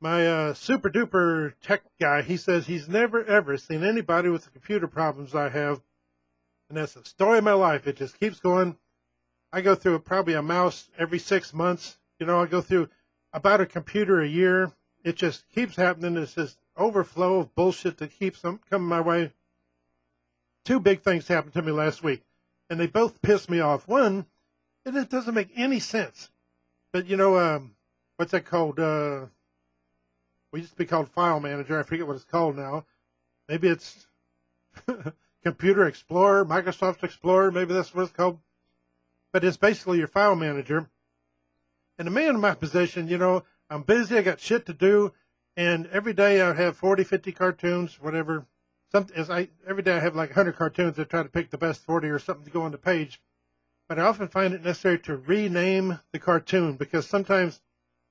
My super duper tech guy, he says he's never ever seen anybody with the computer problems I have. And that's the story of my life. It just keeps going. I go through probably a mouse every 6 months. You know, I go through about a computer a year. It just keeps happening. It's this overflow of bullshit that keeps coming my way. Two big things happened to me last week, and they both pissed me off. One, it doesn't make any sense. But, you know, what's that called? We used to be called File Manager. I forget what it's called now. Maybe it's Computer Explorer, Microsoft Explorer. Maybe that's what it's called. But it's basically your file manager. And a man in my position, you know, I'm busy. I got shit to do. And every day I have 40, 50 cartoons, whatever. Every day I have like 100 cartoons. I try to pick the best 40 or something to go on the page. But I often find it necessary to rename the cartoon because sometimes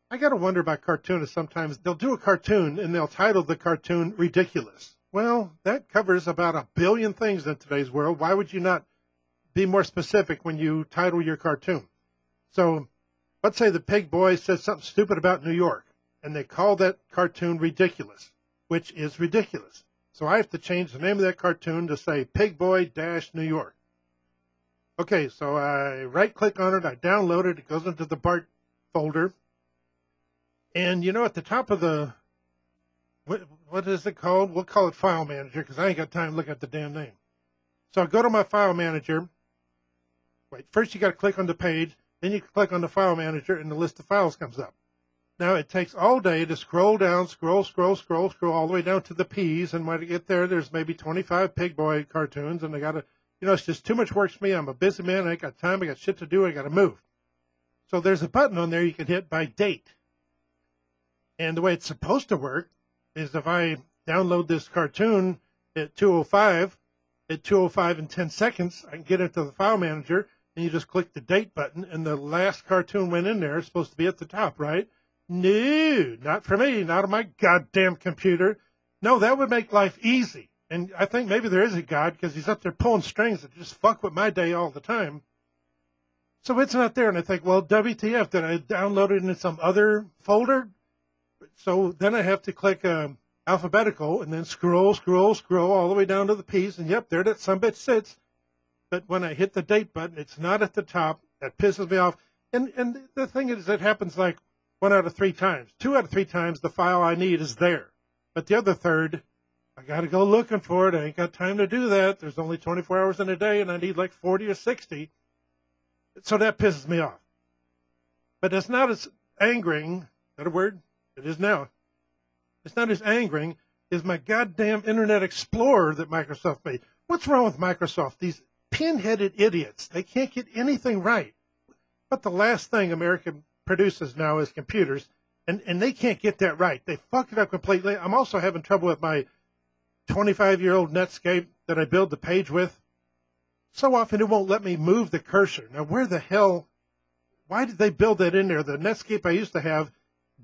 I got to wonder about cartoonists. Sometimes they'll do a cartoon and they'll title the cartoon Ridiculous. Well, that covers about 1 billion things in today's world. Why would you not be more specific when you title your cartoon? So let's say the Pig Boy says something stupid about New York, and they call that cartoon Ridiculous, which is ridiculous. So I have to change the name of that cartoon to say Pig Boy New York. Okay, so I right-click on it, I download it, it goes into the Bart folder. And, you know, at the top of the, what is it called? We'll call it File Manager because I ain't got time to look at the damn name. So I go to my File Manager. Wait, first you got to click on the page, then you click on the File Manager, and the list of files comes up. Now, it takes all day to scroll down, scroll all the way down to the P's, and when I get there, there's maybe 25 Pig Boy cartoons, and I got to, you know, it's just too much work for me. I'm a busy man. I ain't got time. I got shit to do. I got to move. So there's a button on there you can hit by date. And the way it's supposed to work is if I download this cartoon at 2:05, at 2:05 and 10 seconds, I can get into the File Manager, and you just click the date button, and the last cartoon went in there. It's supposed to be at the top, right? No, not for me, not on my goddamn computer. No, that would make life easy. And I think maybe there is a God because he's up there pulling strings that just fuck with my day all the time. So it's not there. And I think, well, WTF, did I download it in some other folder? So then I have to click alphabetical and then scroll all the way down to the P's. And yep, there that sumbitch sits. But when I hit the date button, it's not at the top. That pisses me off. And the thing is, it happens like 1 out of 3 times. 2 out of 3 times, the file I need is there. But the other third, I got to go looking for it. I ain't got time to do that. There's only 24 hours in a day, and I need like 40 or 60. So that pisses me off. But it's not as angering. Is that a word? It is now. It's not as angering as my goddamn Internet Explorer that Microsoft made. What's wrong with Microsoft? These pin-headed idiots. They can't get anything right. But the last thing America produces now is computers, and they can't get that right. They fucked it up completely. I'm also having trouble with my 25-year-old Netscape that I build the page with. So often it won't let me move the cursor. Now, where the hell, why did they build that in there? The Netscape I used to have,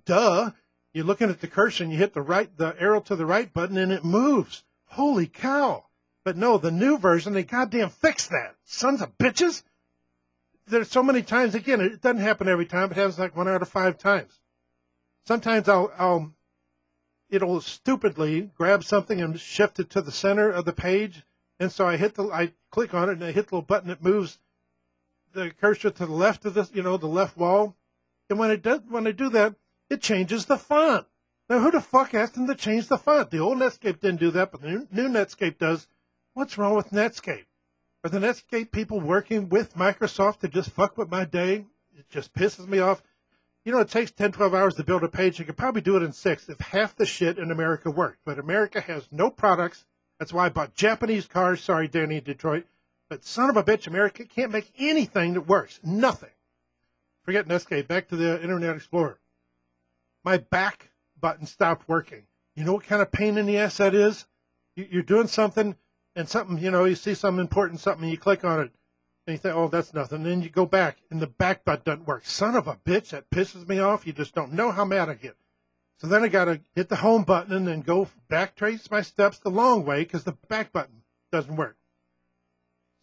duh, you're looking at the cursor and you hit the arrow to the right button and it moves. Holy cow. But no, the new version, they goddamn fixed that. Sons of bitches. There's so many times, again, it doesn't happen every time. It happens like 1 out of 5 times. Sometimes it'll stupidly grab something and shift it to the center of the page. And so I click on it and I hit the little button that moves the cursor to the left of this, the left wall. And when I do that, it changes the font. Now, who the fuck asked them to change the font? The old Netscape didn't do that, but the new Netscape does. What's wrong with Netscape? Are the Netscape people working with Microsoft to just fuck with my day? It just pisses me off. It takes 10, 12 hours to build a page. You could probably do it in 6 if half the shit in America worked. But America has no products. That's why I bought Japanese cars. Sorry, Danny in Detroit. But son of a bitch, America can't make anything that works. Nothing. Forget Netscape. Back to the Internet Explorer. My back button stopped working. You know what kind of pain in the ass that is? You're doing something, and something, you see something important, something, and you click on it, and you think, oh, that's nothing. And then you go back, and the back button doesn't work. Son of a bitch, that pisses me off. You just don't know how mad I get. So then I got to hit the home button and then go back, trace my steps the long way because the back button doesn't work.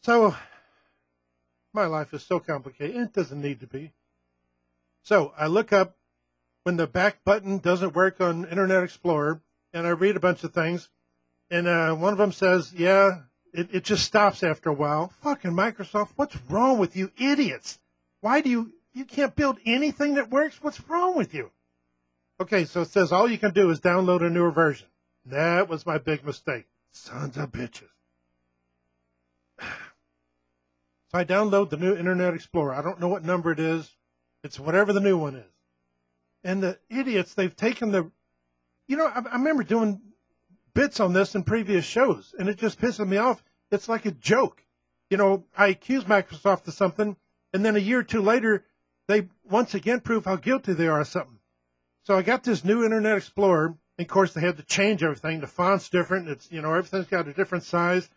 So my life is so complicated. It doesn't need to be. So I look up when the back button doesn't work on Internet Explorer, and I read a bunch of things, and one of them says, yeah, it just stops after a while. Fucking Microsoft, what's wrong with you idiots? Why do you can't build anything that works? What's wrong with you? Okay, so it says all you can do is download a newer version. That was my big mistake. Sons of bitches. So I download the new Internet Explorer. I don't know what number it is. It's whatever the new one is. And the idiots, they've taken the, I remember doing bits on this in previous shows, and it just pisses me off. It's like a joke. I accuse Microsoft of something, and then a year or two later, they once again prove how guilty they are of something. So I got this new Internet Explorer, and of course they had to change everything. The font's different. It's, everything's got a different size.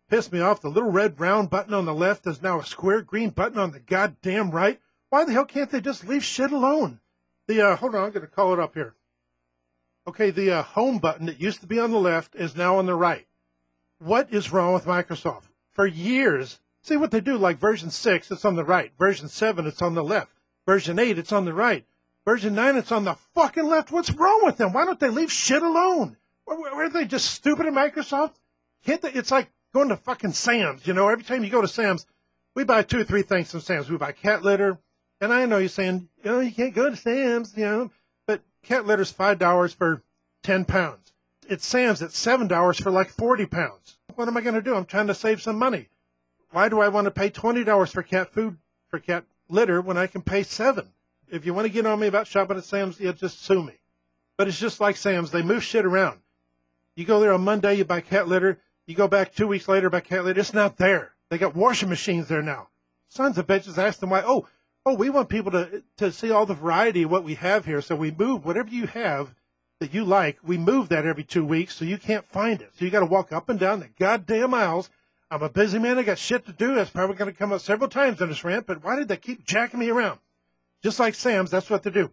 Pissed me off. The little red round button on the left is now a square green button on the goddamn right. Why the hell can't they just leave shit alone? Hold on, I'm going to call it up here. Okay, the home button that used to be on the left is now on the right. What is wrong with Microsoft? For years, see what they do, like version 6, it's on the right. Version 7, it's on the left. Version 8, it's on the right. Version 9, it's on the fucking left. What's wrong with them? Why don't they leave shit alone? Are they just stupid at Microsoft? Can't they? It's like going to fucking Sam's. Every time you go to Sam's, we buy 2 or 3 things from Sam's. We buy cat litter. And I know you're saying, you can't go to Sam's, but cat litter's $5 for 10 pounds. It's Sam's at $7 for like 40 pounds. What am I going to do? I'm trying to save some money. Why do I want to pay $20 for cat food, for cat litter, when I can pay $7? If you want to get on me about shopping at Sam's, just sue me. But it's just like Sam's. They move shit around. You go there on Monday, you buy cat litter. You go back 2 weeks later, buy cat litter. It's not there. They got washing machines there now. Sons of bitches, ask them why. Oh, we want people to see all the variety of what we have here. So we move whatever you have that you like. We move that every 2 weeks so you can't find it. So you got to walk up and down the goddamn aisles. I'm a busy man. I got shit to do. That's probably going to come up several times on this rant. But why did they keep jacking me around? Just like Sam's, that's what they do.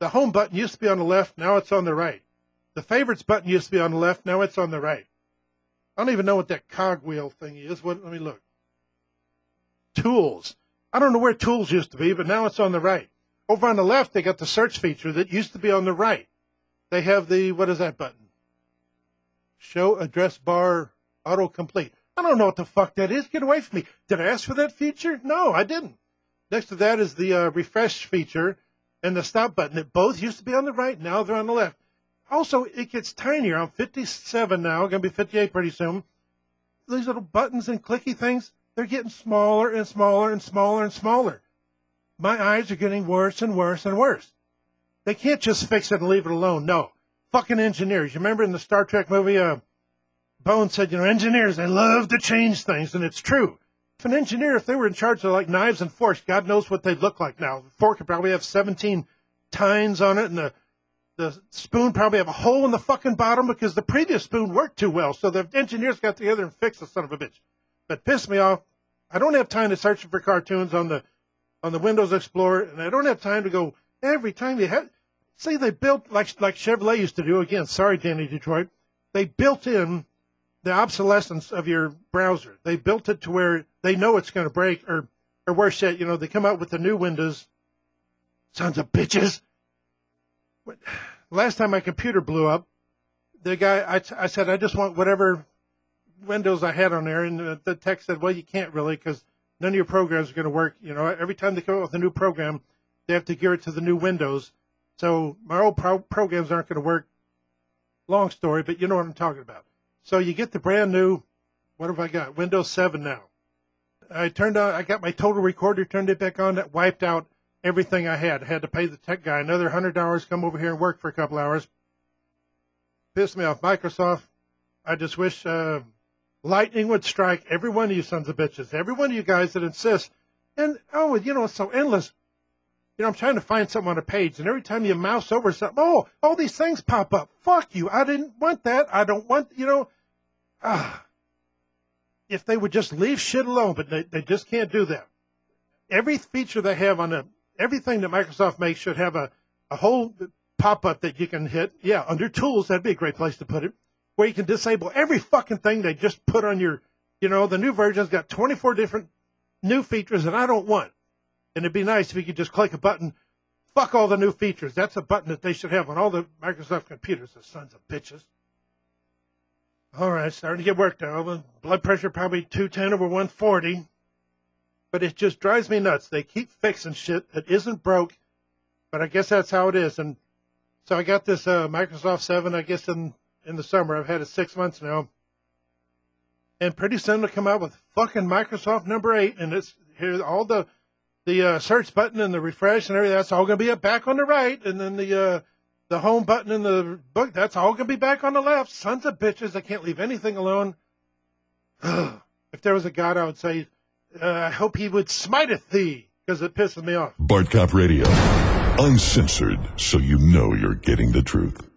The home button used to be on the left. Now it's on the right. The favorites button used to be on the left. Now it's on the right. I don't even know what that cogwheel thing is. Let me look. Tools. I don't know where tools used to be, but now it's on the right. Over on the left, they got the search feature that used to be on the right. They have the, what is that button? Show address bar autocomplete. I don't know what the fuck that is. Get away from me. Did I ask for that feature? No, I didn't. Next to that is the refresh feature and the stop button. That both used to be on the right. Now they're on the left. Also, it gets tinier. I'm 57 now. Going to be 58 pretty soon. These little buttons and clicky things, they're getting smaller and smaller and smaller and smaller. My eyes are getting worse and worse and worse. They can't just fix it and leave it alone. No. Fucking engineers. You remember in the Star Trek movie, Bones said, engineers, they love to change things, and it's true. If an engineer, if they were in charge of like knives and forks, God knows what they'd look like now. The fork would probably have 17 tines on it, and the spoon probably have a hole in the fucking bottom because the previous spoon worked too well. So the engineers got together and fixed the son of a bitch. But pissed me off. I don't have time to search for cartoons on the Windows Explorer, and I don't have time to go every time you have. See, they built like Chevrolet used to do. Again, sorry, Danny Detroit. They built in the obsolescence of your browser. They built it to where they know it's going to break, or worse yet, they come out with the new Windows. Sons of bitches. Last time my computer blew up, the guy, I said, I just want whatever Windows I had on there, and the tech said, well, you can't really because none of your programs are going to work. Every time they come out with a new program, they have to gear it to the new Windows. So my old programs aren't going to work. Long story, but you know what I'm talking about. So you get the brand new, what have I got? Windows 7 now. I got my total recorder, turned it back on, that wiped out everything I had. I had to pay the tech guy another $100, come over here and work for a couple hours. Pissed me off. Microsoft, I just wish lightning would strike every one of you sons of bitches, every one of you guys that insist. And, it's so endless. I'm trying to find something on a page, and every time you mouse over something, all these things pop up. Fuck you. I didn't want that. I don't want, if they would just leave shit alone, but they just can't do that. Every feature they have everything that Microsoft makes should have a whole pop-up that you can hit. Yeah, under tools, that'd be a great place to put it, where you can disable every fucking thing they just put on your, the new version's got 24 different new features that I don't want. And it'd be nice if you could just click a button, Fuck all the new features. That's a button that they should have on all the Microsoft computers, the sons of bitches. All right, starting to get worked out. Blood pressure probably 210 over 140. But it just drives me nuts. They keep fixing shit that isn't broke, but I guess that's how it is. And so I got this Microsoft 7, I guess, in the summer. I've had it 6 months now. And pretty soon they'll come out with fucking Microsoft number 8, and it's here all the search button and the refresh and everything, that's all going to be back on the right, and then the home button in the book, that's all going to be back on the left. Sons of bitches, I can't leave anything alone. If there was a God, I would say, I hope he would smiteth thee, because it pisses me off. Bartcop Radio, uncensored, so you know you're getting the truth.